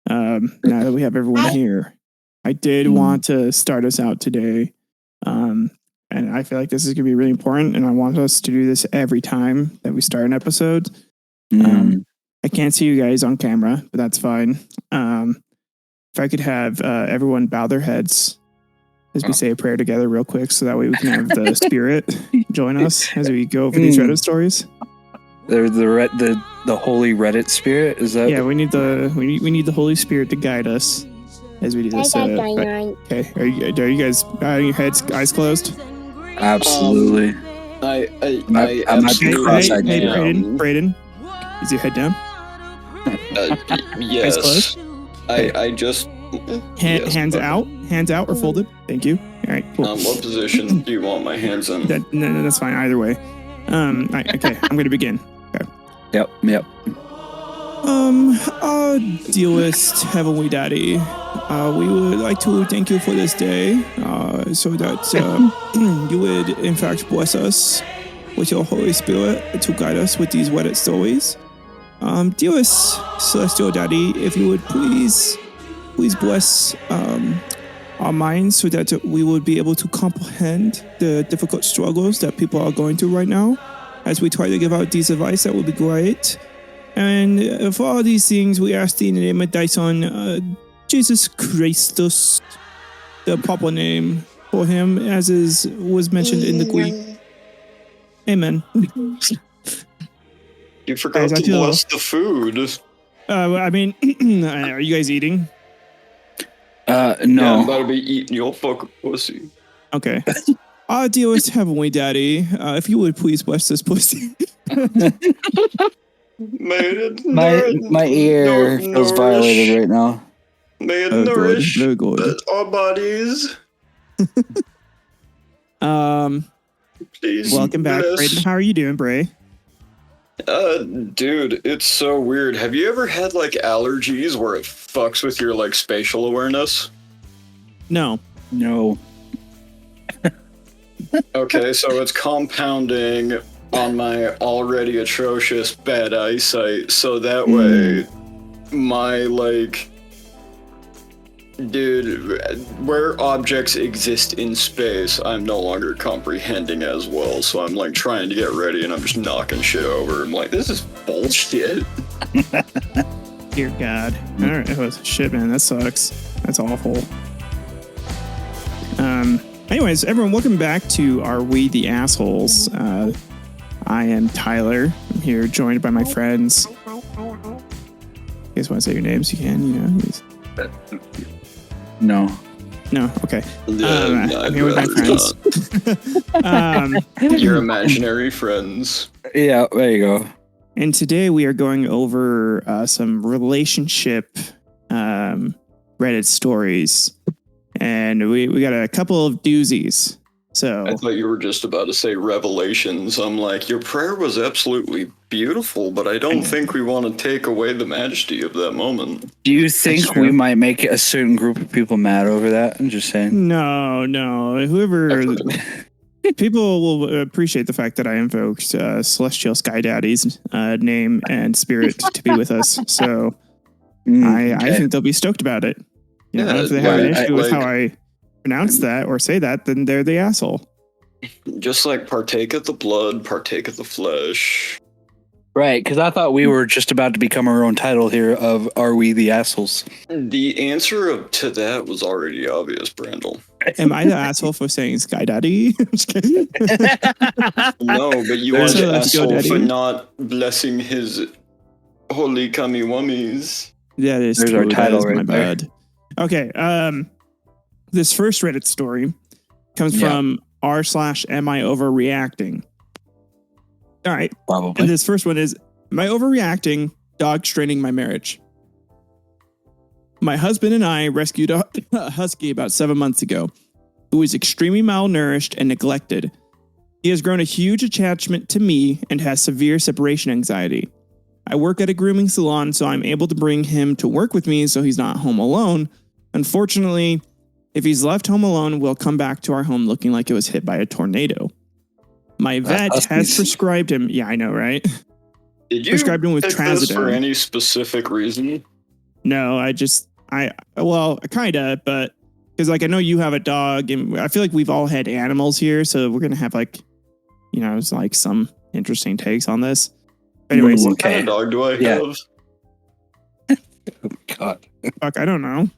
Now that we have everyone here, I did want to start us out today. And I feel like this is going to be really important, and I want us to do this every time that we start an episode. I can't see you guys on camera, but that's fine. If I could have everyone bow their heads as we say a prayer together real quick, so that way we can have the spirit join us as we go over these Reddit stories. The holy Reddit spirit, is that? Yeah, we need the Holy Spirit to guide us as we do this. Okay, are you guys your heads, eyes closed? Absolutely. I might be cross-eyed. Hey, Brayden, is your head down? Yes. Eyes closed. I just hands out or folded. Thank you. All right. Cool. What position do you want my hands in? No, that's fine either way. Okay, I'm gonna begin. Okay. Yep. Dearest Heavenly Daddy, we would like to thank you for this day, so that you would in fact bless us with your Holy Spirit to guide us with these Reddit stories. Dearest Celestial Daddy, if you would please bless our minds so that we would be able to comprehend the difficult struggles that people are going through right now. As we try to give out these advice, that would be great. And for all these things, we ask in the name of thy Son, Jesus Christus, the proper name for him, as was mentioned in the Greek. Amen. You forgot to bless the food. I mean, are you guys eating? No. Yeah, I'm about to be eating your fucking pussy. Okay. Our dearest Heavenly Daddy, if you would please bless this pussy. My ear feels violated right now. May it nourish good. Our bodies. Please. Welcome back, Brayden. How are you doing, Bray? Dude, it's so weird. Have you ever had like allergies where it fucks with your like spatial awareness? No. Okay, so it's compounding on my already atrocious bad eyesight, so that way my like, dude, where objects exist in space, I'm no longer comprehending as well, so I'm like trying to get ready and I'm just knocking shit over. I'm like, this is bullshit. Dear God. Alright, oh, shit, man, that sucks. That's awful. Anyways, everyone, welcome back to Are We the Assholes? I am Tyler. I'm here joined by my friends. You guys want to say your names? You can, No. Okay. I'm here with my friends. Your imaginary friends. Yeah, there you go. And today we are going over some relationship Reddit stories. And we got a couple of doozies. So I thought you were just about to say revelations. I'm like, your prayer was absolutely beautiful, but I don't think we want to take away the majesty of that moment. Do you think we might make a certain group of people mad over that? I'm just saying. No. Whoever... People will appreciate the fact that I invoked Celestial Sky Daddy's name and spirit to be with us. So I think they'll be stoked about it. You know, if they have an issue with how I pronounce that or say that, then they're the asshole. Just like partake of the blood, partake of the flesh. Right, because I thought we were just about to become our own title here of Are We the Assholes? The answer to that was already obvious, Brandle. Am I the asshole for saying Sky Daddy? No, but you are the asshole for not blessing his holy kamiwamis. That is There's true. our title that is right my there. bad. Okay, this first Reddit story comes from r/am I overreacting? All right. Probably. And this first one is, am I overreacting? Dog straining my marriage. My husband and I rescued a husky about 7 months ago who was extremely malnourished and neglected. He has grown a huge attachment to me and has severe separation anxiety. I work at a grooming salon, so I'm able to bring him to work with me so he's not home alone. Unfortunately, if he's left home alone, we'll come back to our home looking like it was hit by a tornado. My vet has prescribed him. Yeah, I know, right? Did you prescribed him with pick this trazodone for any specific reason? No, well, kinda, but because like I know you have a dog, and I feel like we've all had animals here, so we're gonna have like, it's like some interesting takes on this. Anyways, What kind of dog do I have? Oh, God. Fuck, I don't know.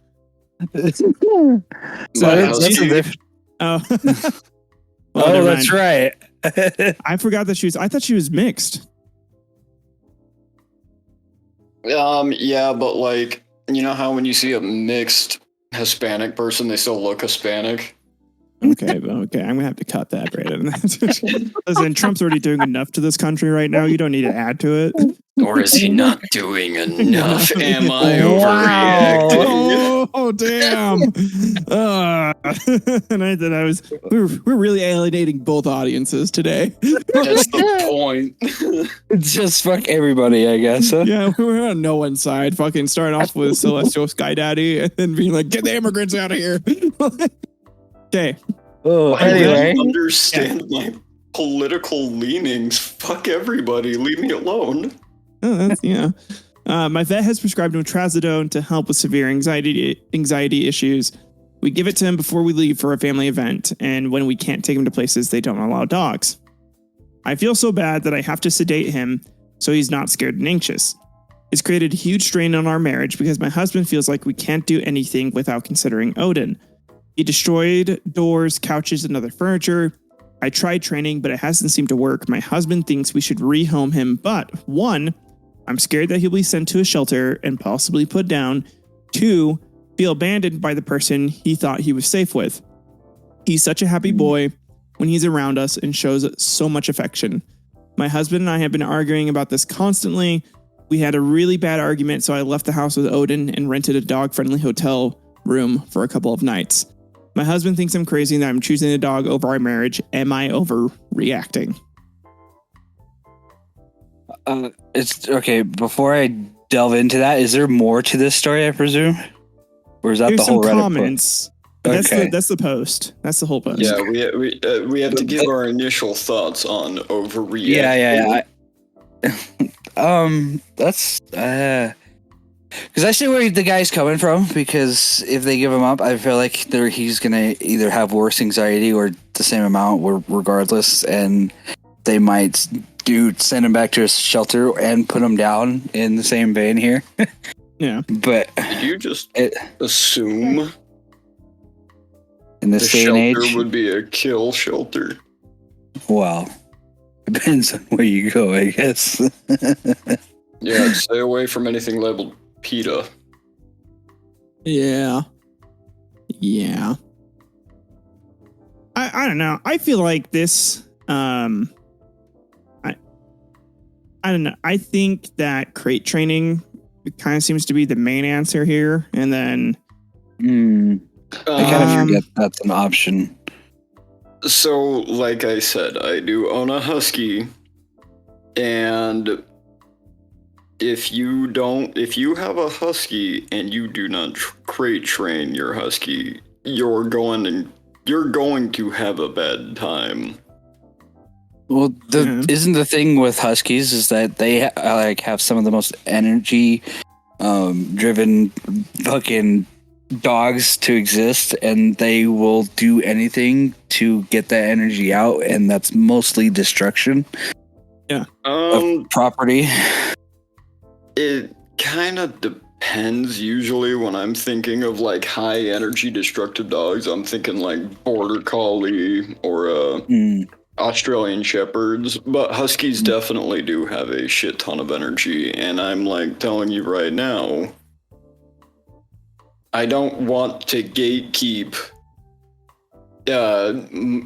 My husky. Oh, Oh, that's right. I forgot that I thought she was mixed. Yeah, but like, you know how when you see a mixed Hispanic person, they still look Hispanic? Okay, I'm gonna have to cut that, Brayden. Listen, Trump's already doing enough to this country right now. You don't need to add to it. Or is he not doing enough? Am I overreacting? Oh, damn! And we're really alienating both audiences today. That's the point. Just fuck everybody, I guess. Huh? Yeah, we're on no one's side. Fucking starting off with Celestial Sky Daddy and then being like, get the immigrants out of here. Okay. Oh, I anyway. don't understand my political leanings. Fuck everybody. Leave me alone. Oh, that's, yeah. My vet has prescribed him trazodone to help with severe anxiety issues. We give it to him before we leave for a family event, and when we can't take him to places they don't allow dogs. I feel so bad that I have to sedate him so he's not scared and anxious. It's created a huge strain on our marriage because my husband feels like we can't do anything without considering Odin. He destroyed doors, couches, and other furniture. I tried training, but it hasn't seemed to work. My husband thinks we should rehome him, but 1, I'm scared that he'll be sent to a shelter and possibly put down. 2, feel abandoned by the person he thought he was safe with. He's such a happy boy when he's around us and shows so much affection. My husband and I have been arguing about this constantly. We had a really bad argument, so I left the house with Odin and rented a dog-friendly hotel room for a couple of nights. My husband thinks I'm crazy and that I'm choosing a dog over our marriage. Am I overreacting? It's okay. Before I delve into that, is there more to this story, I presume? Or is that There's the whole some Reddit comments. Okay. That's the post. That's the whole post. Yeah, we have to give our initial thoughts on overreacting. Yeah. That's because I see where the guy's coming from. Because if they give him up, I feel like he's gonna either have worse anxiety or the same amount, regardless, and they might send him back to a shelter and put him down in the same vein here. Yeah, but did you just assume in this day and age would be a kill shelter? Well, depends on where you go, I guess. Yeah, stay away from anything labeled PETA. Yeah. I don't know. I feel like this. I don't know. I think that crate training kind of seems to be the main answer here, and then. I kind of forget that's an option. So, like I said, I do own a husky, and if you have a husky and you do not crate train your husky, you're going to have a bad time. Well, isn't the thing with huskies is that they have some of the most energy driven fucking dogs to exist, and they will do anything to get that energy out, and that's mostly destruction of property. It kind of depends. Usually when I'm thinking of like high energy destructive dogs, I'm thinking like border collie or Australian shepherds, but huskies definitely do have a shit ton of energy, and I'm like telling you right now, I don't want to gatekeep,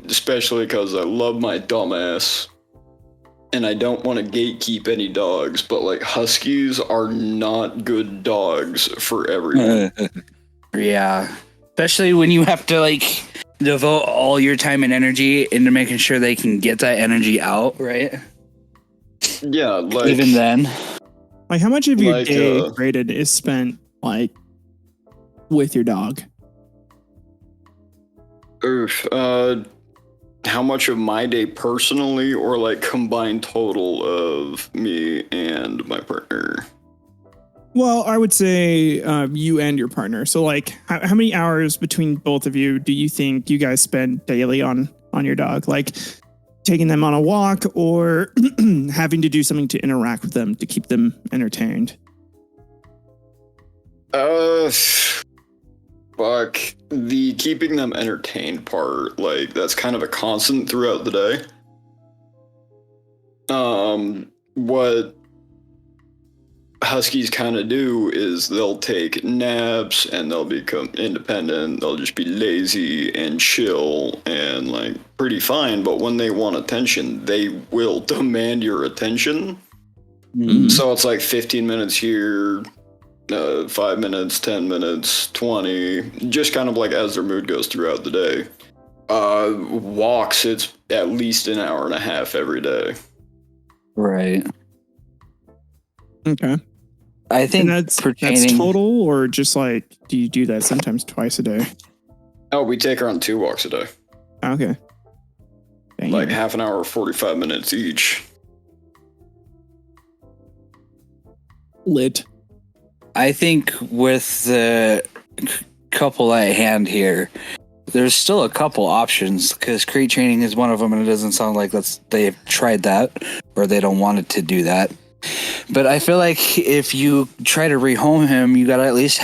especially because I love my dumbass, and I don't want to gatekeep any dogs, but like huskies are not good dogs for everyone. Yeah, especially when you have to like devote all your time and energy into making sure they can get that energy out, right? Yeah, like even then, like how much of your day, Brayden, is spent like with your dog? How much of my day personally, or like combined total of me and my partner? Well, I would say you and your partner. So, like, how many hours between both of you do you think you guys spend daily on your dog? Like, taking them on a walk or having to do something to interact with them to keep them entertained? Fuck. The keeping them entertained part, like, that's kind of a constant throughout the day. What Huskies kind of do is they'll take naps and they'll become independent. They'll just be lazy and chill and like pretty fine. But when they want attention, they will demand your attention. Mm-hmm. So it's like 15 minutes here, 5 minutes, 10 minutes, 20, just kind of like as their mood goes throughout the day. Walks, it's at least an hour and a half every day. Right. Okay. I think that's total, or just like, do you do that sometimes twice a day? Oh, we take her on 2 walks a day. Okay. Dang. Like half an hour, 45 minutes each. Lit. I think with the couple at hand here, there's still a couple options because crate training is one of them, and it doesn't sound like they've tried that or they don't want it to do that. But I feel like if you try to rehome him, you got to at least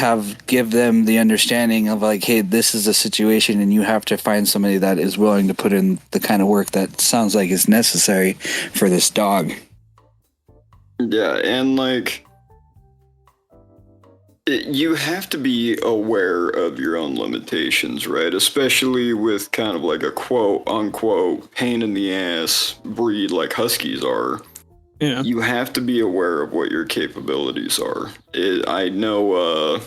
give them the understanding of like, hey, this is a situation and you have to find somebody that is willing to put in the kind of work that sounds like is necessary for this dog. Yeah, and like, you have to be aware of your own limitations, right? Especially with kind of like a quote unquote pain in the ass breed like Huskies are. Yeah. You have to be aware of what your capabilities are. I know,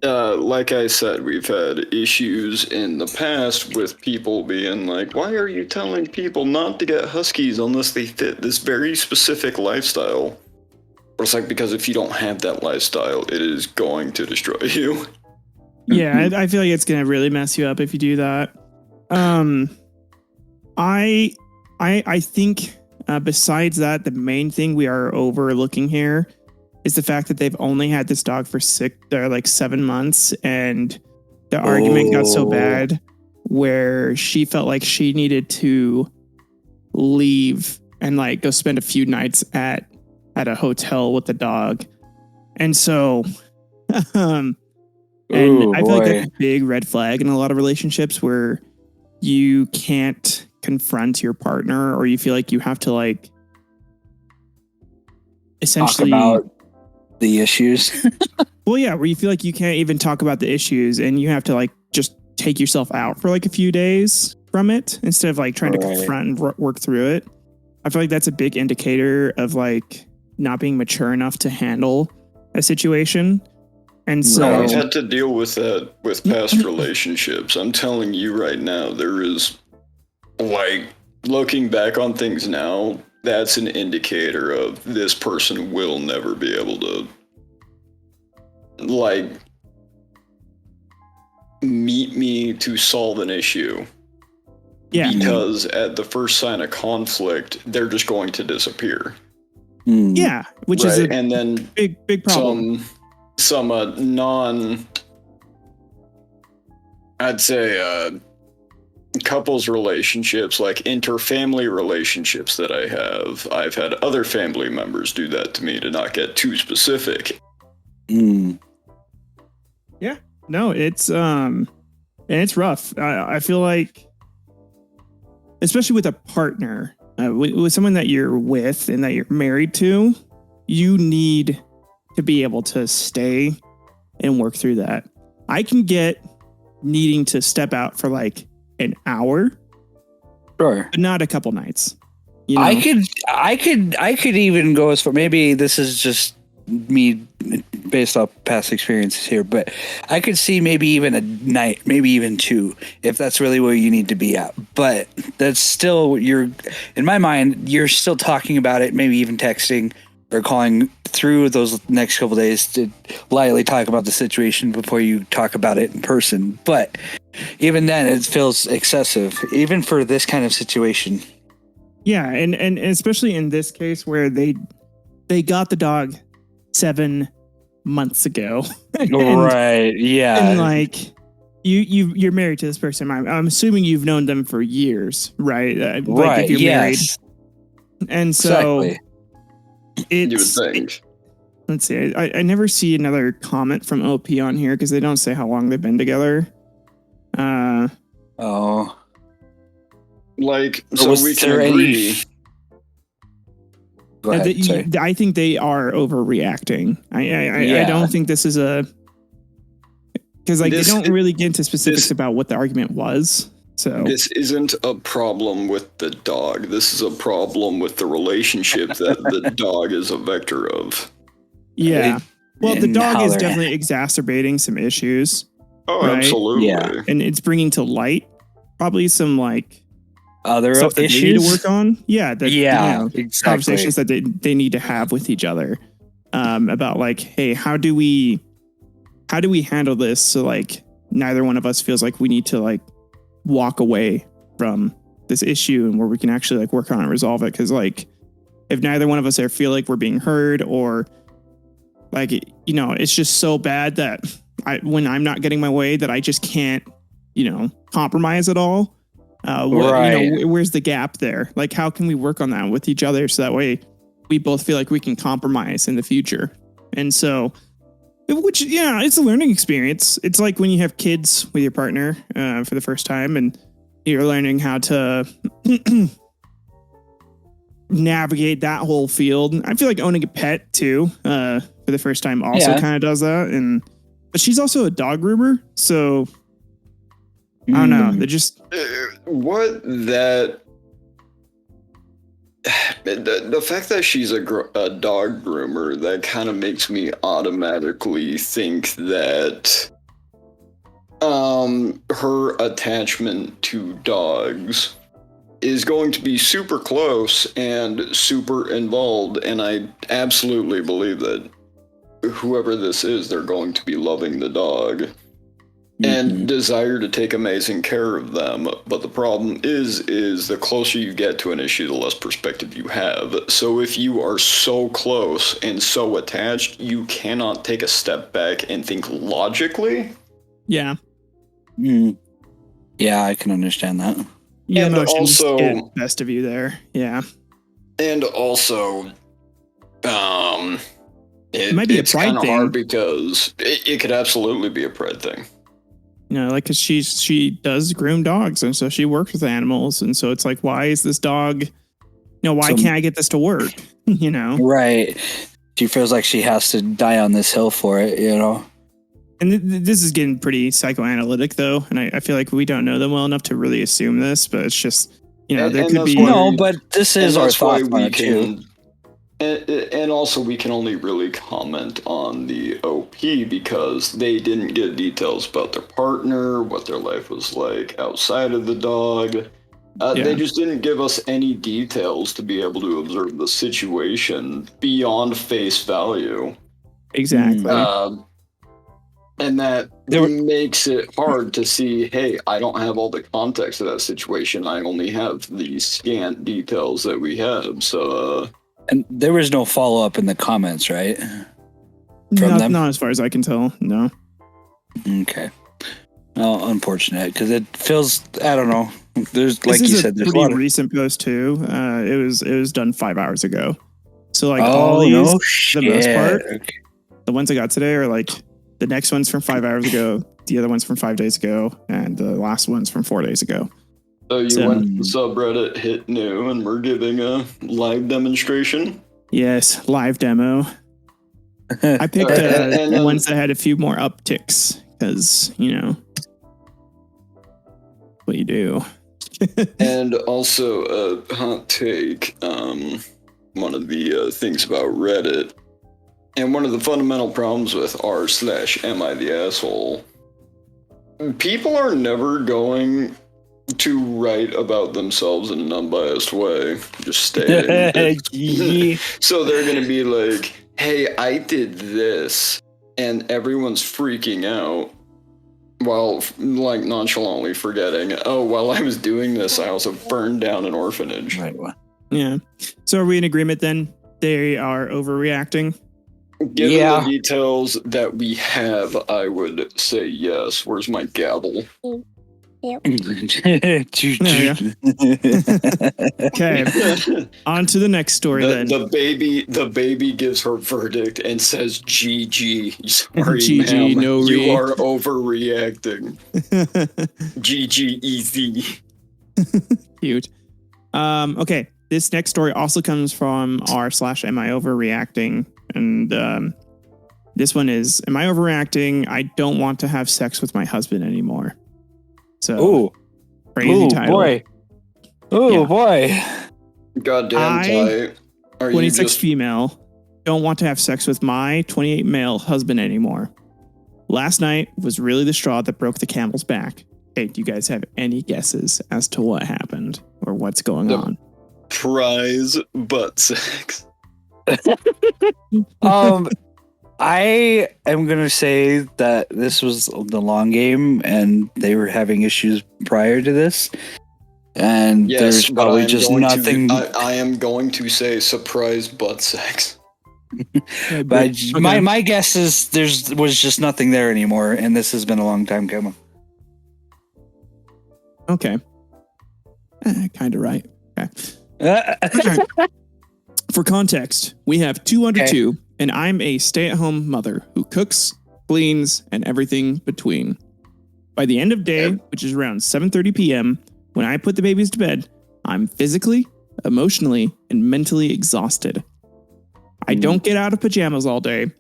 like I said, we've had issues in the past with people being like, why are you telling people not to get Huskies unless they fit this very specific lifestyle? Or it's like, because if you don't have that lifestyle, it is going to destroy you. Yeah, I feel like it's going to really mess you up if you do that. I think besides that, the main thing we are overlooking here is the fact that they've only had this dog for 7 months, and the argument got so bad where she felt like she needed to leave and like go spend a few nights at a hotel with the dog. And so, I feel like that's a big red flag in a lot of relationships where you can't confront your partner, or you feel like you have to like essentially talk about the issues. Well, yeah, where you feel like you can't even talk about the issues and you have to like just take yourself out for like a few days from it instead of like trying to confront and work through it. I feel like that's a big indicator of like not being mature enough to handle a situation. And so I've had to deal with that with past relationships. I'm telling you right now, there is, like, looking back on things now, that's an indicator of this person will never be able to, like, meet me to solve an issue. Yeah. Because at the first sign of conflict, they're just going to disappear. Yeah, which is a and then big problem. Some I'd say couples relationships, like interfamily relationships that I've had other family members do that to me, to not get too specific. Yeah, no, it's and it's rough. I feel like, especially with a partner, with someone that you're with and that you're married to, you need to be able to stay and work through that. I can get needing to step out for like an hour, sure, but not a couple nights. You know? I could even go as far. Maybe this is just me based off past experiences here, but I could see maybe even a night, maybe even 2, if that's really where you need to be at. But that's still, in my mind, you're still talking about it, maybe even texting or calling through those next couple days to lightly talk about the situation before you talk about it in person. But even then, it feels excessive, even for this kind of situation. Yeah, and especially in this case where they got the dog 7 months ago. Right. Yeah. And like you're married to this person. I'm assuming you've known them for years, right? Right. Like if you're married. Yes. And so You would think. Let's see. I never see another comment from OP on here because they don't say how long they've been together. Oh. Like, Or so was we can there any- agree. Go ahead, sorry. I think they are overreacting. I don't think this is a because like they don't really get into specifics about what the argument was. So This isn't a problem with the dog. This is a problem with the relationship that the dog is a vector of. yeah. Well, the And dog how is they're- definitely exacerbating some issues, Oh, Right? absolutely. Yeah. and it's bringing to light probably some like Other stuff that issues they need to work on. Yeah, that, Yeah, you know, exactly. conversations that they need to have with each other about like, hey, how do we handle this so like neither one of us feels like we need to like walk away from this issue and where we can actually like work on it and resolve it. Because like if neither one of us feel like we're being heard or like, you know, it's just so bad that when I'm not getting my way that I just can't, you know, compromise at all. Right. You know, where's the gap there? Like, how can we work on that with each other so that way we both feel like we can compromise in the future? And so, which, yeah, it's a learning experience. It's like when you have kids with your partner for the first time and you're learning how to navigate that whole field. I feel like owning a pet too for the first time also kind of does that. But she's also a dog groomer, so I don't know. They just What that the fact that she's a dog groomer, that kind of makes me automatically think that her attachment to dogs is going to be super close and super involved, and I absolutely believe that whoever this is, they're going to be loving the dog and desire to take amazing care of them. But the problem is the closer you get to an issue, the less perspective you have. So if you are so close and so attached, you cannot take a step back and think logically. yeah. Yeah, I can understand that. Your And emotions also- get best of you there. Yeah. And also, It might be a it's pride kind of thing. hard because it could absolutely be a pride thing. You know, like, cause she does groom dogs and so she works with animals. And so it's like, why is this dog, you know, why can't I get this to work? You know? Right. She feels like she has to die on this hill for it, you know? And this is getting pretty psychoanalytic though. And I feel like we don't know them well enough to really assume this, but it's just, you know, And- there and could that's be. why- No, but this is And our that's why thoughts on we it too. can, and also we can only really comment on the OP because they didn't get details about their partner, what their life was like outside of the dog. They just didn't give us any details to be able to observe the situation beyond face value. Exactly. And that makes it hard to see, hey, I don't have all the context of that situation. I only have the scant details that we have. So, And there was no follow up in the comments, right? From them? Not as far as I can tell. No. Okay. Well, unfortunate because it feels, I don't know. There's, like This you is said, a there's a pretty lot of. recent post too. It was done 5 hours ago. So like Oh, all these, no the most shit. part, Okay. the ones I got today are like the next one's from 5 hours ago, the other one's from 5 days ago, and the last one's from 4 days ago. you went to the subreddit, hit new, and we're giving a live demonstration. Yes, live demo. I picked And then- ones that had a few more upticks because, you know, what you do. And also a hot take, one of the things about Reddit, and one of the fundamental problems with r/am I the asshole, people are never going to write about themselves in an unbiased way. Just stay. Yeah. So they're going to be like, hey, I did this, and everyone's freaking out. While, like, nonchalantly forgetting, oh, while I was doing this, I also burned down an orphanage. Right. Well, Yeah. So are we in agreement then? They are overreacting? Given Yeah. the details that we have, I would say yes. Where's my gavel? There we Okay. On to the next story then. The baby gives her verdict and says, "GG, sorry, GG, ma'am, no you re." are overreacting. GG, easy." Cute. Okay. This next story also comes from r/am I overreacting? And this one is, am I overreacting? I don't want to have sex with my husband anymore. So, crazy title. Boy. Oh, Yeah. boy. Goddamn tight. Are you 26 just female, don't want to have sex with my 28 male husband anymore. Last night was really the straw that broke the camel's back. Hey, do you guys have any guesses as to what happened or what's going on? prize butt sex? I am going to say that this was the long game and they were having issues prior to this. And Yes, there's but probably just nothing. I am going to say surprise butt sex. But my guess is was just nothing there anymore. And this has been a long time coming. Okay. Kind of right. Okay. For context, we have 2 under 2, and I'm a stay-at-home mother who cooks, cleans, and everything between. By the end of day, which is around 7:30 p.m., when I put the babies to bed, I'm physically, emotionally, and mentally exhausted. I don't get out of pajamas all day,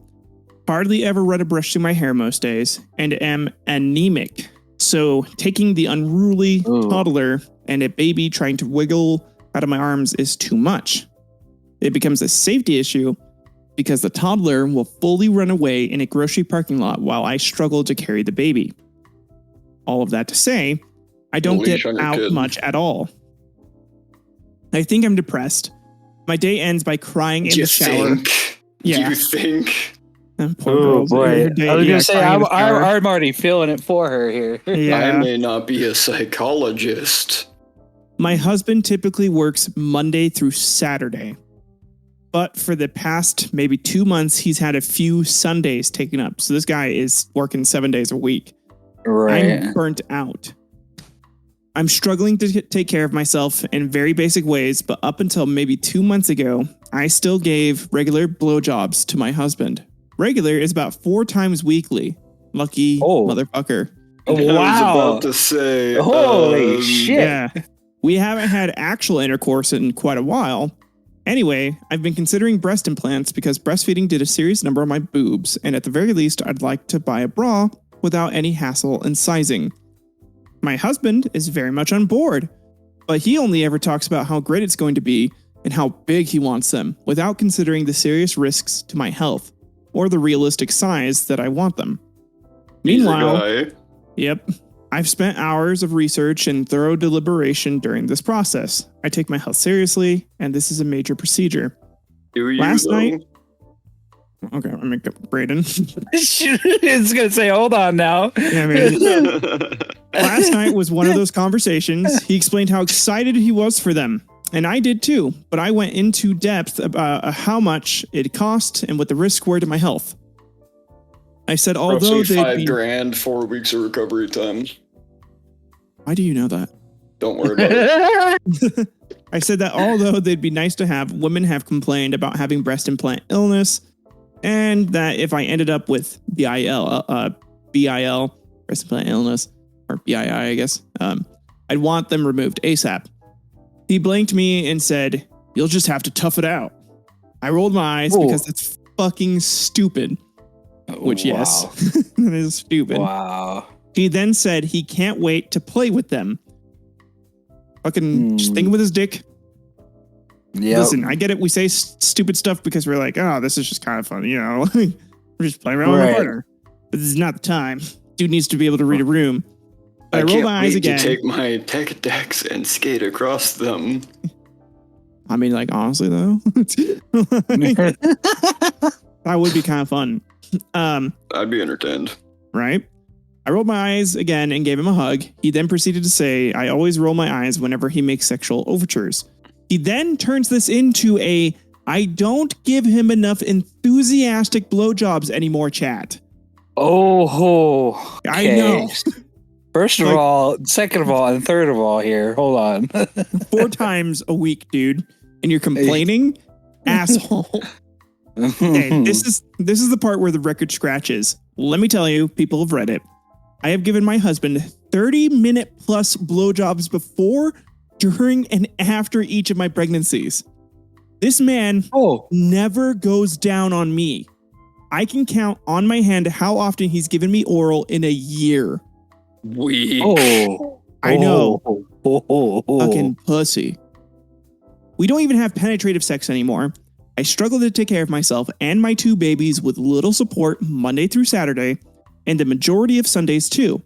hardly ever run a brush through my hair most days, and am anemic. So taking the unruly toddler and a baby trying to wiggle out of my arms is too much. It becomes a safety issue because the toddler will fully run away in a grocery parking lot while I struggle to carry the baby. All of that to say, I don't get out much at all. I think I'm depressed. My day ends by crying in the shower. Yeah. You think? Poor girl. Boy. I was going to say, I'm already feeling it for her here. Yeah. I may not be a psychologist. My husband typically works Monday through Saturday. But for the past maybe 2 months, he's had a few Sundays taken up. So this guy is working 7 days a week. Right. I'm burnt out. I'm struggling to take care of myself in very basic ways, but up until maybe 2 months ago, I still gave regular blowjobs to my husband. Regular is about 4 times weekly. Lucky motherfucker. Wow. I was about to say. Holy shit. Yeah. We haven't had actual intercourse in quite a while. Anyway, I've been considering breast implants because breastfeeding did a serious number on my boobs, and at the very least, I'd like to buy a bra without any hassle in sizing. My husband is very much on board, but he only ever talks about how great it's going to be and how big he wants them, without considering the serious risks to my health or the realistic size that I want them. Meanwhile, I've spent hours of research and thorough deliberation during this process. I take my health seriously, and this is a major procedure. Last night, okay, I'm gonna get Brayden. It's gonna say, hold on now. Yeah, last night was one of those conversations. He explained how excited he was for them, and I did too. But I went into depth about how much it cost and what the risks were to my health. I said, although they'd be $5,000, 4 weeks of recovery time. Why do you know that? Don't worry about it. I said that although they'd be nice to have, women have complained about having breast implant illness, and that if I ended up with BIL, breast implant illness, or BII, I guess, I'd want them removed ASAP. He blanked me and said, "You'll just have to tough it out." I rolled my eyes because that's fucking stupid. Which, yes, that is stupid. Wow. He then said he can't wait to play with them. Fucking just thinking with his dick. Yeah. Listen, I get it. We say stupid stuff because we're like, oh, this is just kind of fun, you know? We're just playing around with our partner. But this is not the time. Dude needs to be able to read a room. I roll my eyes again. To take my tech decks and skate across them. I mean, like, honestly, though. That would be kind of fun. I'd be entertained. Right? I rolled my eyes again and gave him a hug. He then proceeded to say, I always roll my eyes whenever he makes sexual overtures. He then turns this into I don't give him enough enthusiastic blowjobs anymore chat. Oh, okay. I know. First of all, second of all, and third of all here. Hold on. 4 times a week, dude. And you're complaining? Asshole. Okay, this is the part where the record scratches. Let me tell you, people have read it. I have given my husband 30-minute plus blowjobs before, during, and after each of my pregnancies. This man never goes down on me. I can count on my hand how often he's given me oral in a year. Weak. I know. Fucking pussy. We don't even have penetrative sex anymore. I struggle to take care of myself and my 2 babies with little support Monday through Saturday, and the majority of Sundays too.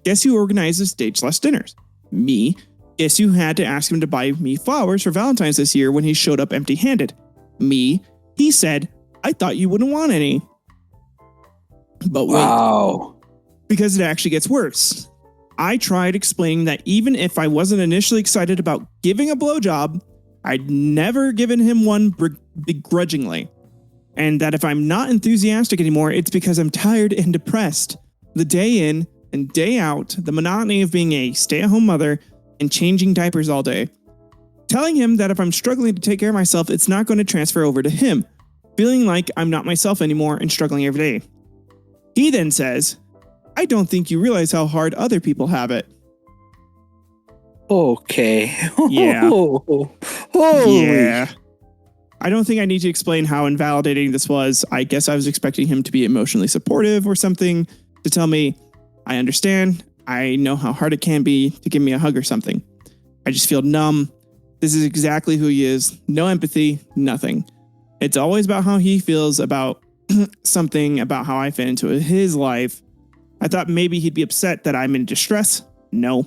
Guess who organizes date/dinners? Me. Guess who had to ask him to buy me flowers for Valentine's this year when he showed up empty-handed? Me. He said, I thought you wouldn't want any. But wait. Wow. Because it actually gets worse. I tried explaining that even if I wasn't initially excited about giving a blowjob, I'd never given him one begrudgingly. And that if I'm not enthusiastic anymore, it's because I'm tired and depressed. The day in and day out, the monotony of being a stay-at-home mother and changing diapers all day. Telling him that if I'm struggling to take care of myself, it's not going to transfer over to him. Feeling like I'm not myself anymore and struggling every day. He then says, I don't think you realize how hard other people have it. Okay. Yeah. Holy. Yeah. I don't think I need to explain how invalidating this was. I guess I was expecting him to be emotionally supportive or something, to tell me, I understand. I know how hard it can be, to give me a hug or something. I just feel numb. This is exactly who he is. No empathy, nothing. It's always about how he feels about something, about how I fit into his life. I thought maybe he'd be upset that I'm in distress. No.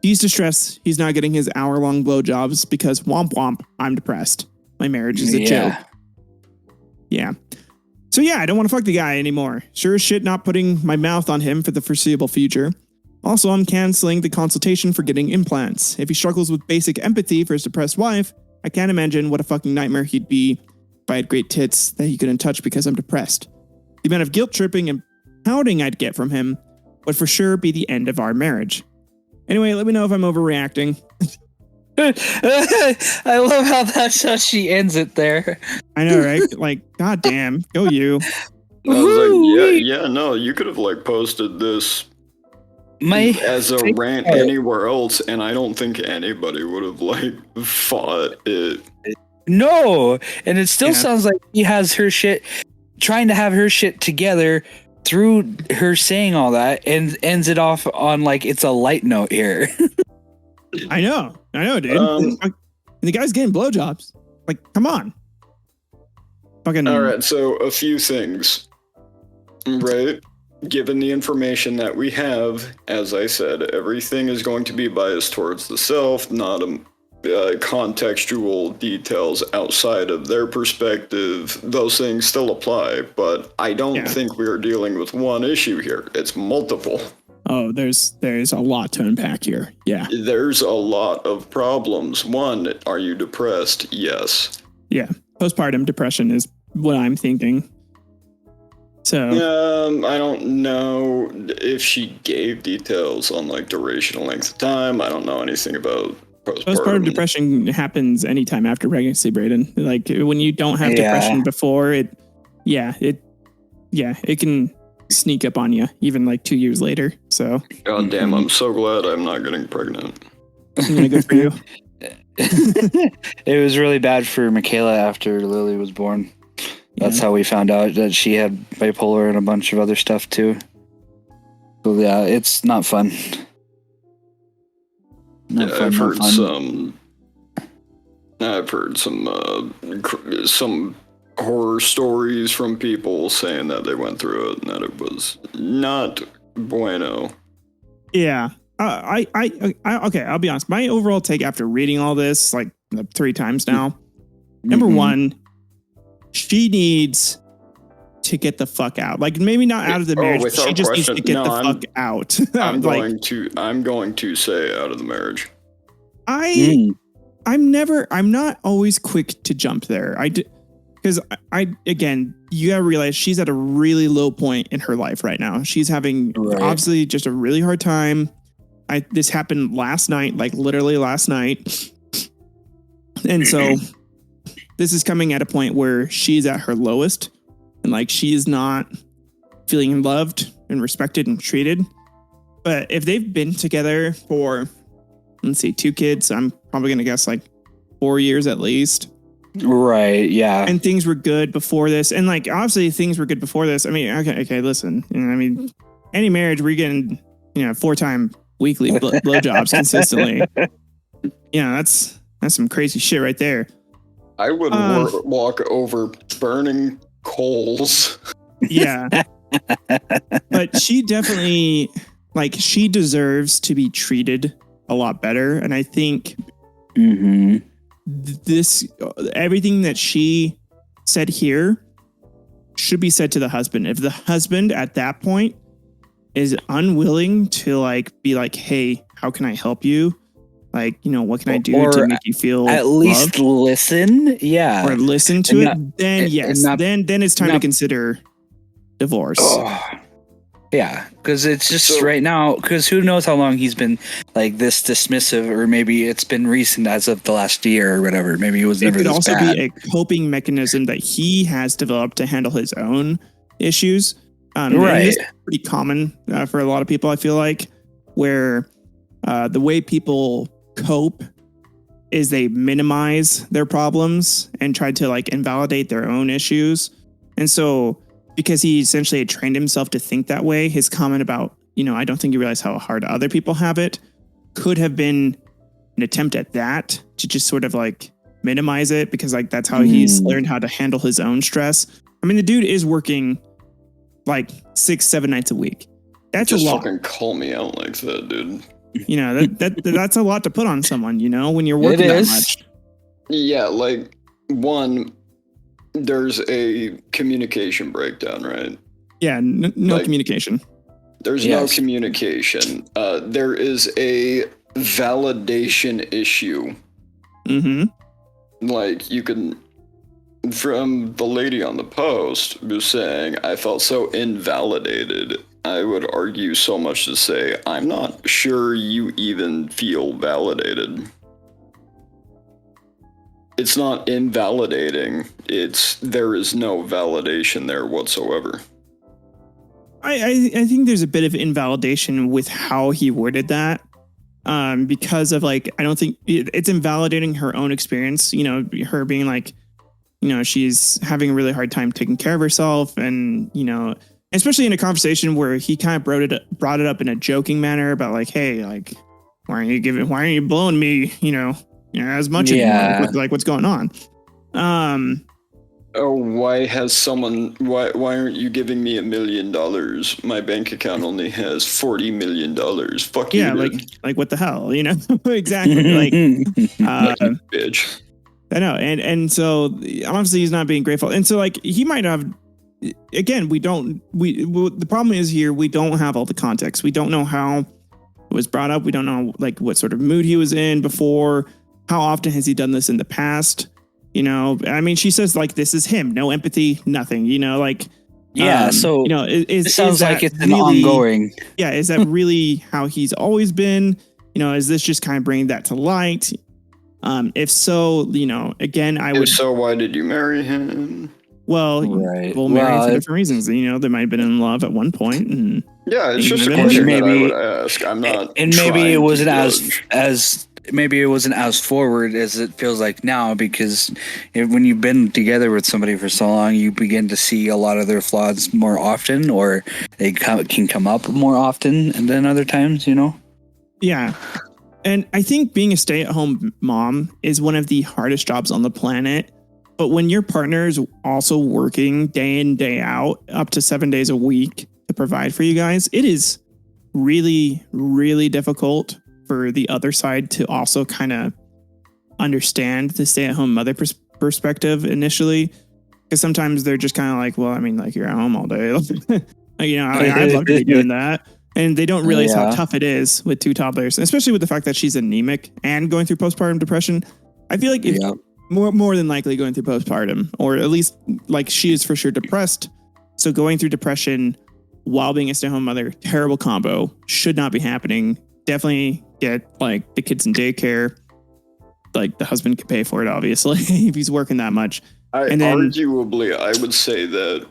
He's distressed. He's not getting his hour-long blowjobs because womp womp, I'm depressed. My marriage is a joke. Yeah. So yeah, I don't want to fuck the guy anymore. Sure as shit not putting my mouth on him for the foreseeable future. Also, I'm canceling the consultation for getting implants. If he struggles with basic empathy for his depressed wife, I can't imagine what a fucking nightmare he'd be if I had great tits that he couldn't touch because I'm depressed. The amount of guilt tripping and pouting I'd get from him would for sure be the end of our marriage. Anyway, let me know if I'm overreacting. I love how that's how she ends it there. I know, right? Like, goddamn, go you. I was like, no, you could have like posted this as a rant anywhere else, and I don't think anybody would have like fought it. No, and it still sounds like he has her shit, trying to have her shit together through her saying all that, and ends it off on like it's a light note here. I know, dude. And the guy's getting blowjobs. Like, come on. Fucking. All right, so a few things, right? Given the information that we have, as I said, everything is going to be biased towards the self, not contextual details outside of their perspective. Those things still apply, but I don't think we are dealing with one issue here. It's multiple. Oh, there's a lot to unpack here. Yeah. There's a lot of problems. One, are you depressed? Yes. Yeah. Postpartum depression is what I'm thinking. So I don't know if she gave details on like duration and length of time. I don't know anything about postpartum depression happens anytime after pregnancy, Brayden. Like when you don't have depression before it can sneak up on you even like 2 years later. So God damn, I'm so glad I'm not getting pregnant. Yeah, good for you. It was really bad for Michaela after Lily was born. That's how we found out that she had bipolar and a bunch of other stuff too. So yeah, it's not fun. I've heard some horror stories from people saying that they went through it and that it was not bueno. Yeah. Okay, I'll be honest. My overall take after reading all this like 3 times now, number one, she needs to get the fuck out. Like maybe not out of the marriage. But she just needs to get the fuck out. I'm going to say out of the marriage. I'm not always quick to jump there. Because again, you gotta realize she's at a really low point in her life right now. She's having obviously just a really hard time. This happened last night, like literally last night. And so this is coming at a point where she's at her lowest and like she is not feeling loved and respected and treated. But if they've been together for, let's see, 2 kids, I'm probably going to guess like 4 years at least. Right. Yeah. And things were good before this. And like, obviously things were good before this. I mean, okay, listen, I mean, any marriage where you're getting, 4-time weekly blowjobs consistently, that's some crazy shit right there. I would walk over burning coals. Yeah. But she definitely, like, she deserves to be treated a lot better. And I think everything that she said here should be said to the husband. If the husband at that point is unwilling to like be like, hey, how can I help you? Like, what can I do to make you feel at least loved? Listen? Yeah. Or listen to it, then yes. Then it's time to consider divorce. Yeah, because it's just right now, because who knows how long he's been like this dismissive, or maybe it's been recent as of the last year or whatever. Maybe it was never this bad. It could also be a coping mechanism that he has developed to handle his own issues. Right. This is pretty common for a lot of people, I feel like, where the way people cope is they minimize their problems and try to like invalidate their own issues. And so because he essentially had trained himself to think that way, his comment about, I don't think you realize how hard other people have it could have been an attempt at that to just sort of like minimize it, because like that's how he's learned how to handle his own stress. I mean, the dude is working like 6-7 nights a week. That's just a lot. Fucking call me out like that, dude. That's a lot to put on someone, when you're working that much. Yeah, like one, there's a communication breakdown, right? Yeah, no communication. There's no communication. There is a validation issue. Like you can, from the lady on the post who's saying, I felt so invalidated. I would argue so much to say, I'm not sure you even feel validated. It's not invalidating. There is no validation there whatsoever. I think there's a bit of invalidation with how he worded that. Because of like, I don't think it's invalidating her own experience, her being like, she's having a really hard time taking care of herself. And, especially in a conversation where he kind of brought it up in a joking manner about like, hey, like, why aren't you blowing me, as much anymore? Like what's going on? Why aren't you giving me $1 million? My bank account only has $40 million. Fuck you. Yeah, like what the hell, exactly. Like, bitch. I know, and so obviously he's not being grateful, and so like he might have. Again, the problem is here, we don't have all the context. We don't know how it was brought up. We don't know like what sort of mood he was in before. How often has he done this in the past? I mean, she says like, this is him, no empathy, nothing, like, so it sounds like it's an ongoing. Yeah. Is that really how he's always been? Is this just kind of bringing that to light? If so, again, If so, why did you marry him? Well, we'll marry for different reasons. They might have been in love at one point, and it's just a question that I would ask. I'm not, and maybe it wasn't as maybe it wasn't as forward as it feels like now, because when you've been together with somebody for so long, you begin to see a lot of their flaws more often, or they can come up more often than other times. Yeah. And I think being a stay-at-home mom is one of the hardest jobs on the planet. But when your partner is also working day in, day out, up to 7 days a week to provide for you guys, it is really, really difficult for the other side to also kind of understand the stay-at-home mother perspective initially. Because sometimes they're just kind of like, well, I mean, like, you're at home all day. I'd love to be doing that. And they don't realize how tough it is with 2 toddlers, especially with the fact that she's anemic and going through postpartum depression. I feel like if more than likely going through postpartum, or at least like she is for sure depressed. So going through depression while being a stay-at-home mother, terrible combo, should not be happening. Definitely get like the kids in daycare. Like the husband could pay for it, obviously, if he's working that much. Arguably, I would say that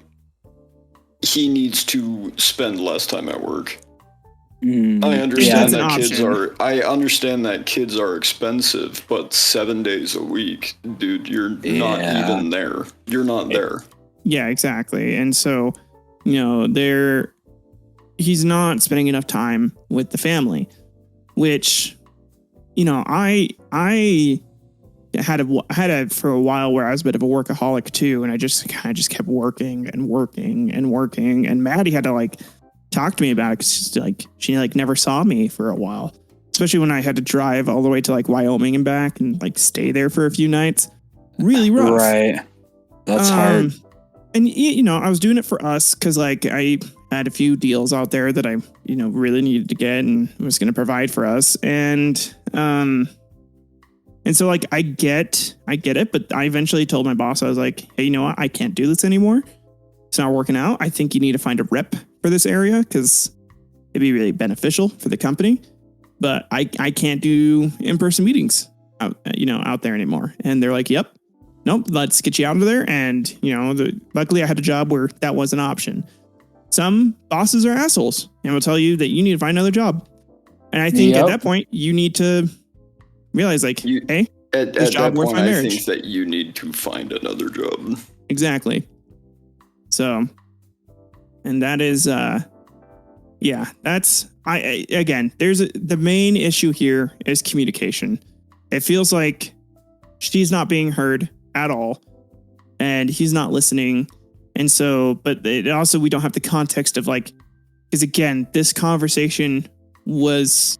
he needs to spend less time at work. I understand that kids are expensive, but 7 days a week, dude, you're not even there. You're not there. Yeah, exactly. And so, he's not spending enough time with the family, which, I had for a while where I was a bit of a workaholic too. And I just kept working and working and working. And Maddie had to like talk to me about it because she never saw me for a while, especially when I had to drive all the way to like Wyoming and back and like stay there for a few nights. Really rough. Right. That's hard. And I was doing it for us because like I had a few deals out there that I, really needed to get and was going to provide for us. And so like I get it, but I eventually told my boss, I was like, hey, you know what? I can't do this anymore. It's not working out. I think you need to find a rep for this area because it'd be really beneficial for the company. But I can't do in-person meetings out there anymore. And they're like, yep, nope, let's get you out of there. And, luckily I had a job where that was an option. Some bosses are assholes and will tell you that you need to find another job. And I think at that point you need to realize like, hey, at that point, I think that you need to find another job. Exactly. So, and that is, that's, the main issue here is communication. It feels like she's not being heard at all and he's not listening. And so, but it also, we don't have the context of like, because again, this conversation was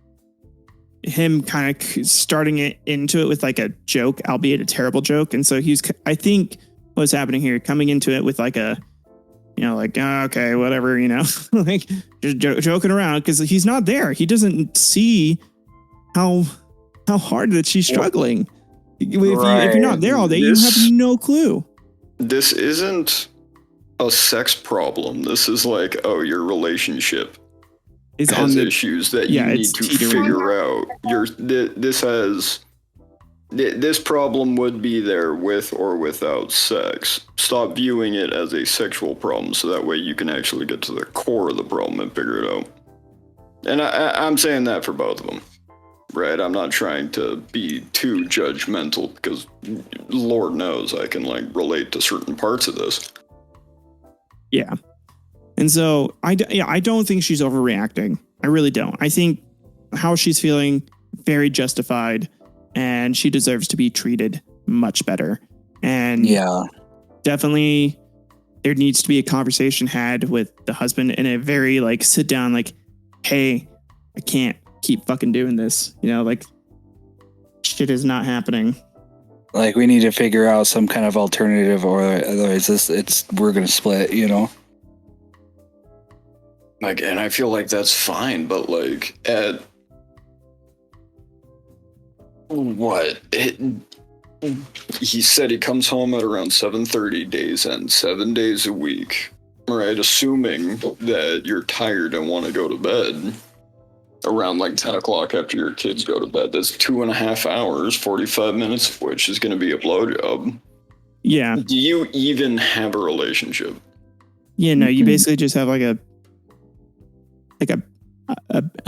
him kind of starting it into it with like a joke, albeit a terrible joke. And so I think what's happening here, coming into it with like a, okay, whatever, like just joking around because he's not there. He doesn't see how hard that she's struggling. If you're not there all day, you have no clue. This isn't a sex problem. This is like, your relationship has issues that you need to figure out. This problem would be there with or without sex. Stop viewing it as a sexual problem so that way you can actually get to the core of the problem and figure it out. And I'm saying that for both of them, right? I'm not trying to be too judgmental because Lord knows I can like relate to certain parts of this. Yeah. And so I don't think she's overreacting. I really don't. I think how she's feeling, very justified. And she deserves to be treated much better. And definitely there needs to be a conversation had with the husband in a very like sit down, like, hey, I can't keep fucking doing this. Like shit is not happening. Like we need to figure out some kind of alternative or otherwise we're going to split, Like, and I feel like that's fine, but like he said he comes home at around 7:30 days and 7 days a week, right? Assuming that you're tired and want to go to bed around like 10 o'clock after your kids go to bed. That's 2.5 hours, 45 minutes of which is going to be a blowjob. Yeah. Do you even have a relationship? Yeah, no, you basically just have like a